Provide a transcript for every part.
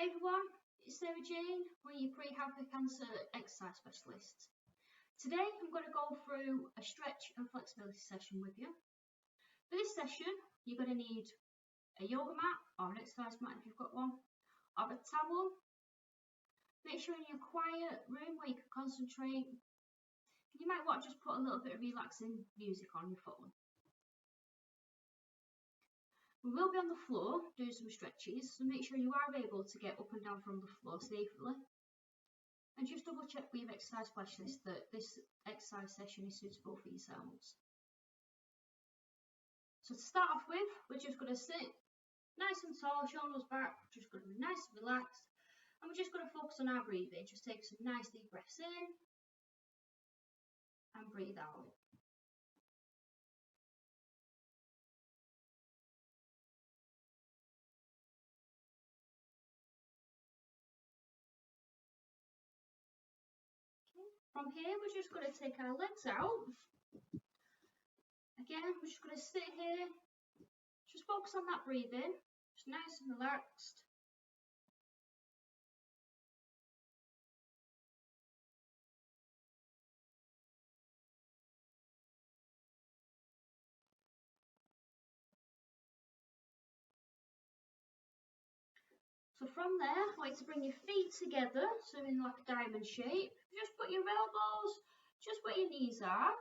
Hey everyone, it's Jayne, one of your pre-cancer exercise specialists. Today I'm going to go through a stretch and flexibility session with you. For this session, you're going to need a yoga mat or an exercise mat if you've got one, or a towel. Make sure you're in a quiet room where you can concentrate. You might want to just put a little bit of relaxing music on your phone. We will be on the floor doing some stretches, so make sure you are able to get up and down from the floor safely. And just double check with your exercise specialist that this exercise session is suitable for yourselves. So to start off with, we're just going to sit nice and tall, shoulders back, just going to be nice and relaxed. And we're just going to focus on our breathing. Just take some nice deep breaths in and breathe out. From here, we're just going to take our legs out. Again, we're just going to sit here, just focus on that breathing, just nice and relaxed. So from there, I like to bring your feet together, so in like a diamond shape. Just put your elbows just where your knees are.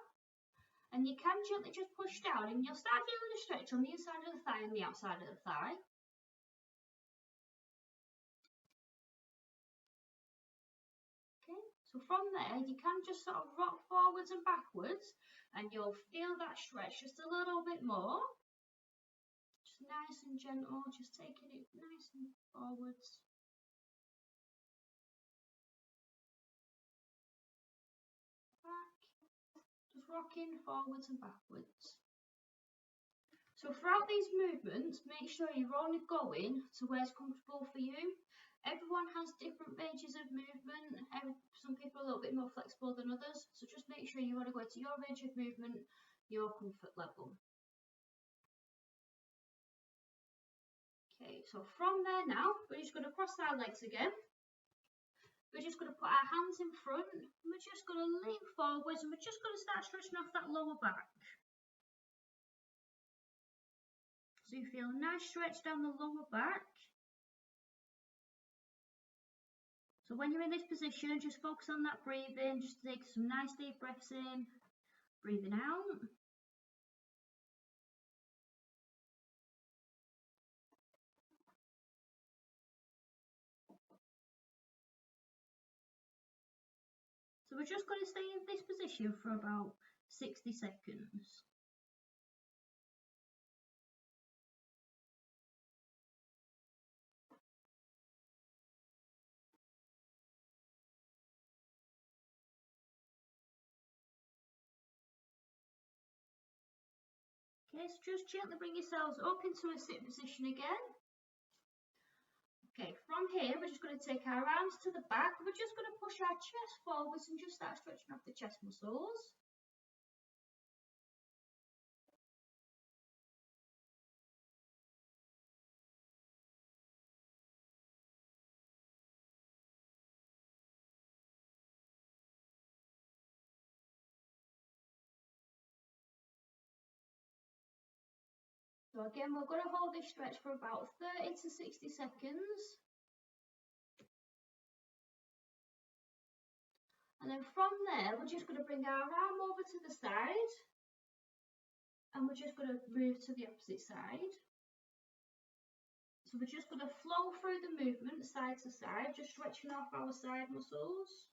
And you can gently just push down and you'll start feeling a stretch on the inside of the thigh and the outside of the thigh. Okay, so from there you can just sort of rock forwards and backwards and you'll feel that stretch just a little bit more. Just nice and gentle, just taking it nice and forwards. Rocking forwards and backwards. So throughout these movements, make sure you're only going to where it's comfortable for you. Everyone has different ranges of movement. Some people are a little bit more flexible than others. So just make sure you want to go to your range of movement, your comfort level. Okay, so from there now, we're just going to cross our legs again. We're just going to put our hands in front, and we're just going to lean forwards, and we're just going to start stretching off that lower back. So you feel a nice stretch down the lower back. So when you're in this position, just focus on that breathing, just take some nice deep breaths in, breathing out. So we're just going to stay in this position for about 60 seconds. Okay, so just gently bring yourselves up into a sit position again. Okay, from here, we're just going to take our arms to the back. We're just going to push our chest forwards and just start stretching off the chest muscles. So again, we're going to hold this stretch for about 30 to 60 seconds. And then from there, we're just going to bring our arm over to the side. And we're just going to move to the opposite side. So we're just going to flow through the movement side to side, just stretching off our side muscles.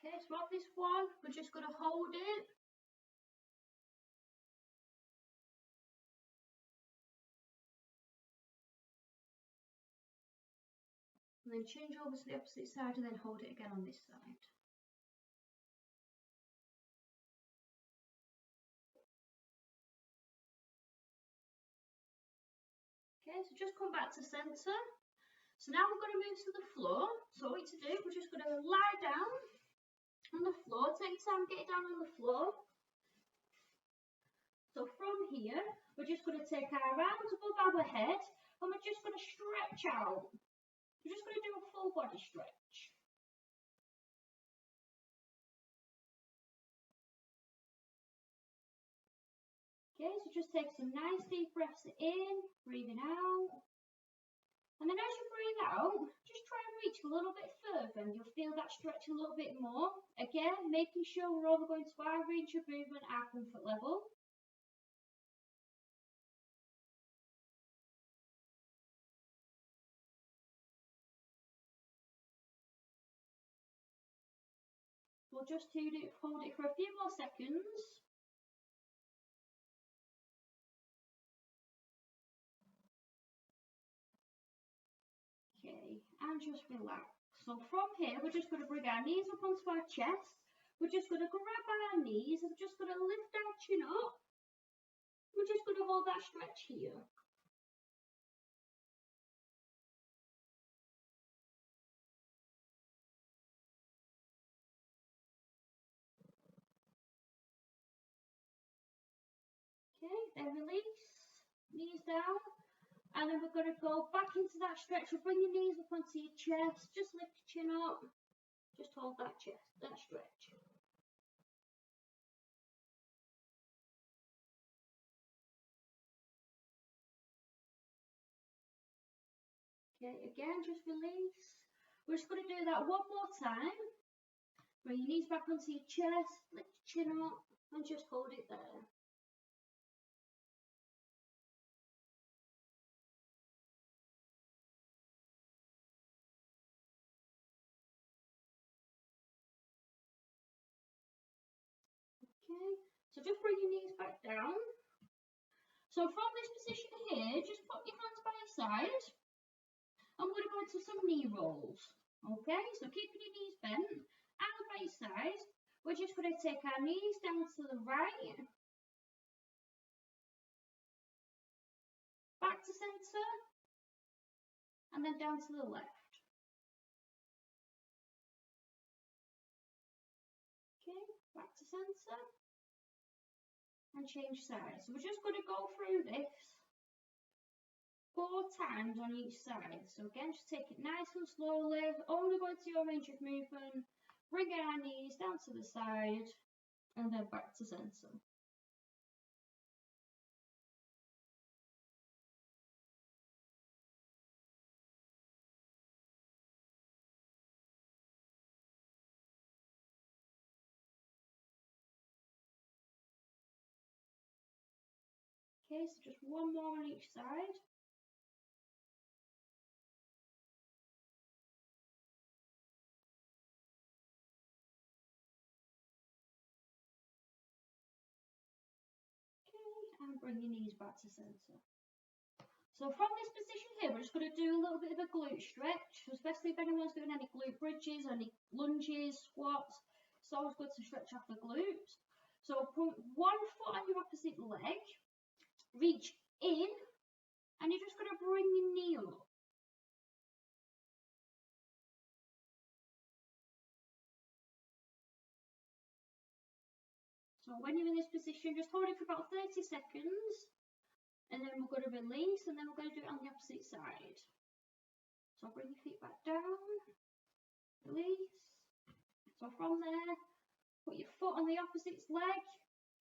Okay, so on this one, we're just going to hold it. And then change over to the opposite side and then hold it again on this side. Okay, so just come back to centre. So now we're going to move to the floor. So what we need to do, we're just going to lie down on the floor. take your time, get it down on the floor. So from here, we're just going to take our arms above our head and we're just going to stretch out. We're just going to do a full body stretch. Okay, so just take some nice deep breaths in, breathing out. And then as you breathe out, just try and reach a little bit further and you'll feel that stretch a little bit more. Again, making sure we're only going to our range of movement, our comfort level. We'll just hold it for a few more seconds. Okay, and just relax. So from here, we're just going to bring our knees up onto our chest. We're just going to grab our knees and we're just going to lift our chin up. We're just going to hold that stretch here. Okay, then release, knees down. And then we're going to go back into that stretch. We'll bring your knees up onto your chest. Just lift your chin up. Just hold that chest, that stretch. Okay, again, just release. We're just going to do that one more time. Bring your knees back onto your chest, lift your chin up, and just hold it there. Okay, so just bring your knees back down. So from this position here, just put your hands by your side. I'm going to go into some knee rolls. Okay, so keeping your knees bent, hands by your side. We're just going to take our knees down to the right, back to centre, and then down to the left. Okay, back to centre, and change sides. So we're just going to go through this 4 times on each side. So again, just take it nice and slowly, only going to your range of movement. Bring our knees down to the side, and then back to centre. Okay, so just one more on each side. Okay, and bring your knees back to centre. So from this position here, we're just going to do a little bit of a glute stretch, especially if anyone's doing any glute bridges, any lunges, squats. It's always good to stretch off the glutes. So put one foot on your opposite leg, reach in, and you're just going to bring your knee up. So when you're in this position, just hold it for about 30 seconds, and then we're going to release, and then we're going to do it on the opposite side. So bring your feet back down, release. So from there, put your foot on the opposite leg,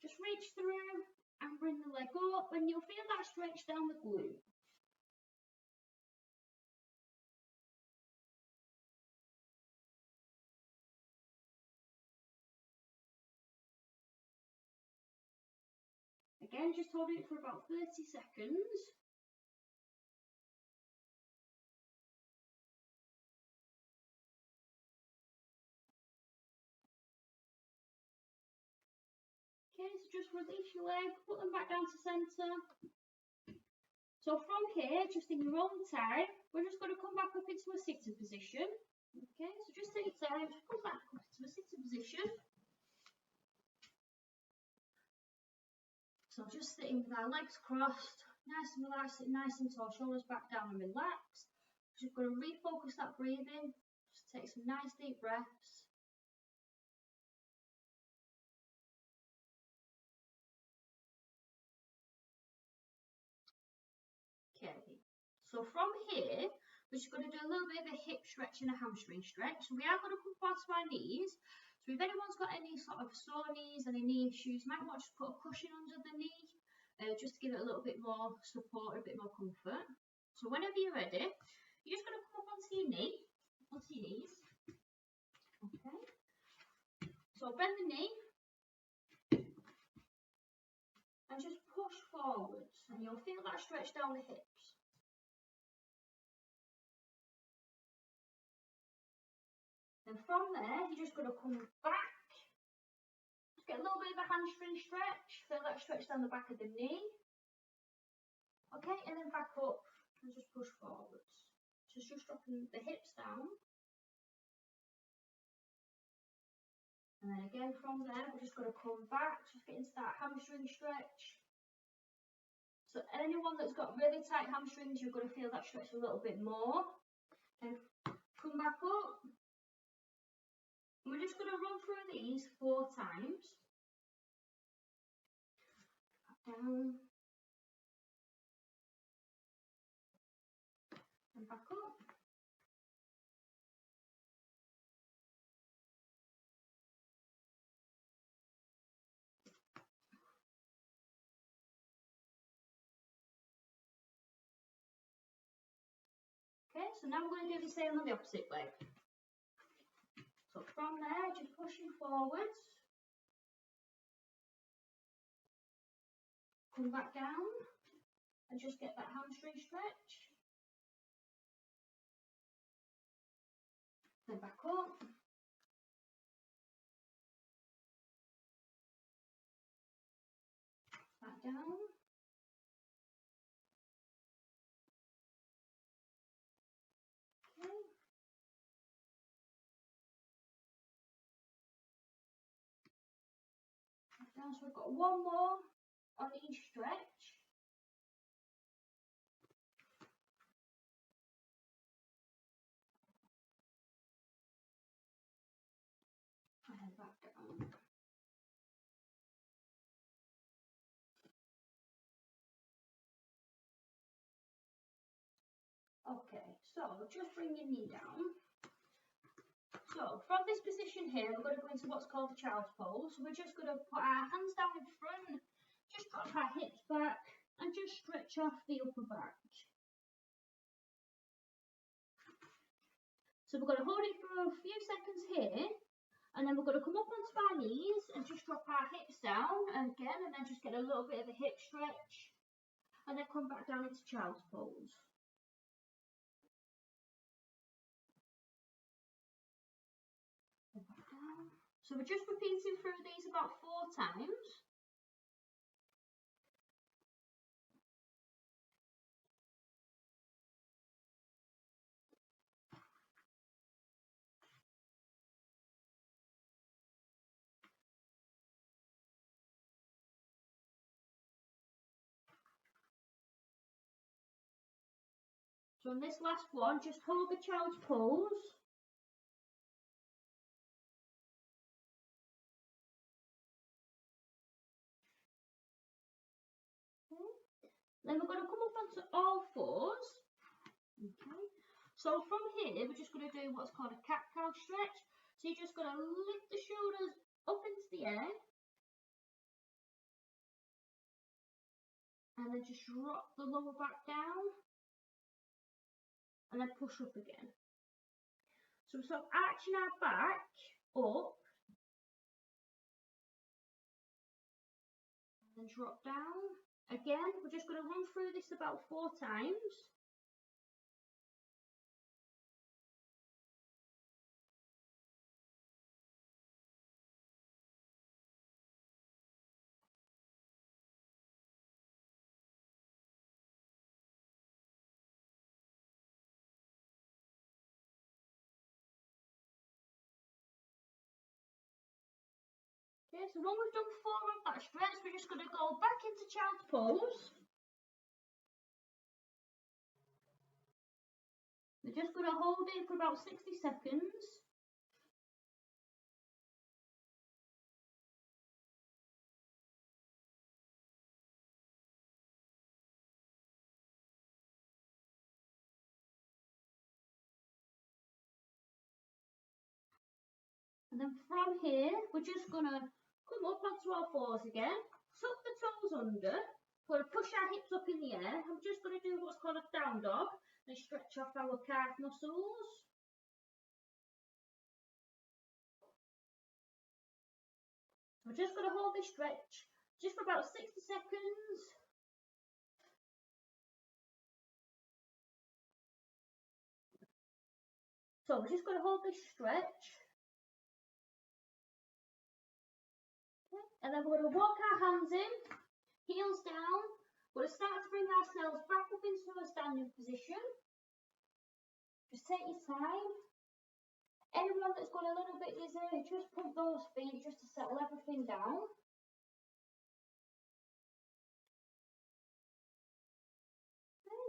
just reach through and bring the leg up, and you'll feel that stretch down the glute. Again, just hold it for about 30 seconds. Okay, so just release your leg, put them back down to centre. So from here, just in your own time, we're just going to come back up into a sitting position. Okay, so just take your time, just come back up into a sitting position. So just sitting with our legs crossed, nice and relaxed, nice and tall, shoulders back down and relaxed. Just going to refocus that breathing, just take some nice deep breaths. So from here, we're just going to do a little bit of a hip stretch and a hamstring stretch. So we are going to come past my knees. So if anyone's got any sort of sore knees, any knee issues, you might want to just put a cushion under the knee, just to give it a little bit more support, a bit more comfort. So whenever you're ready, you're just going to come up onto your knee, onto your knees. Okay. So bend the knee and just push forwards, and you'll feel that stretch down the hips. And from there, you're just going to come back. Just get a little bit of a hamstring stretch. Feel that stretch down the back of the knee. Okay, and then back up and just push forwards. Just dropping the hips down. And then again from there, we're just going to come back. Just get into that hamstring stretch. So anyone that's got really tight hamstrings, you're going to feel that stretch a little bit more. And come back up. We're just going to run through these 4 times. Back down. And back up. Okay, so now we're going to do the same on the opposite leg. So from there, just pushing forwards. Come back down and just get that hamstring stretch. Then back up. Back down. Okay. Back down. So we've got one more on each stretch. And then back down. Okay, so just bring your knee down. So from this position here, we're going to go into what's called the child's pose. So we're just going to put our hands down in front, just drop our hips back, and just stretch off the upper back. So we're going to hold it for a few seconds here, and then we're going to come up onto our knees and just drop our hips down again, and then just get a little bit of a hip stretch, and then come back down into child's pose. So we're just repeating through these about 4 times. So in this last one, just hold the child's pose. Then we're going to come up onto all 4s. Okay. So from here, we're just going to do what's called a cat-cow stretch. So you're just going to lift the shoulders up into the air. And then just drop the lower back down. And then push up again. So we're sort of arching our back up. And then drop down. Again, we're just going to run through this about 4 times. Okay, so when we've done 4 of that stretch, we're just going to go back into child's pose. We're just going to hold it for about 60 seconds. And then from here, we're just going to come up onto our fours again, tuck the toes under, we're going to push our hips up in the air. I'm just going to do what's called a down dog and stretch off our calf muscles. We're just going to hold this stretch just for about 60 seconds. So we're just going to hold this stretch. Okay. And then we're going to walk our hands in, heels down. We're going to start to bring ourselves back up into a standing position. Just take your time. Anyone that's got a little bit dizzy, just pump those feet just to settle everything down. Okay.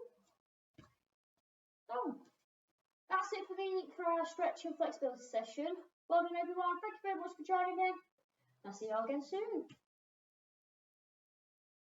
So that's it for our stretch and flexibility session. Well done everyone, thank you very much for joining me. I'll see you all again soon.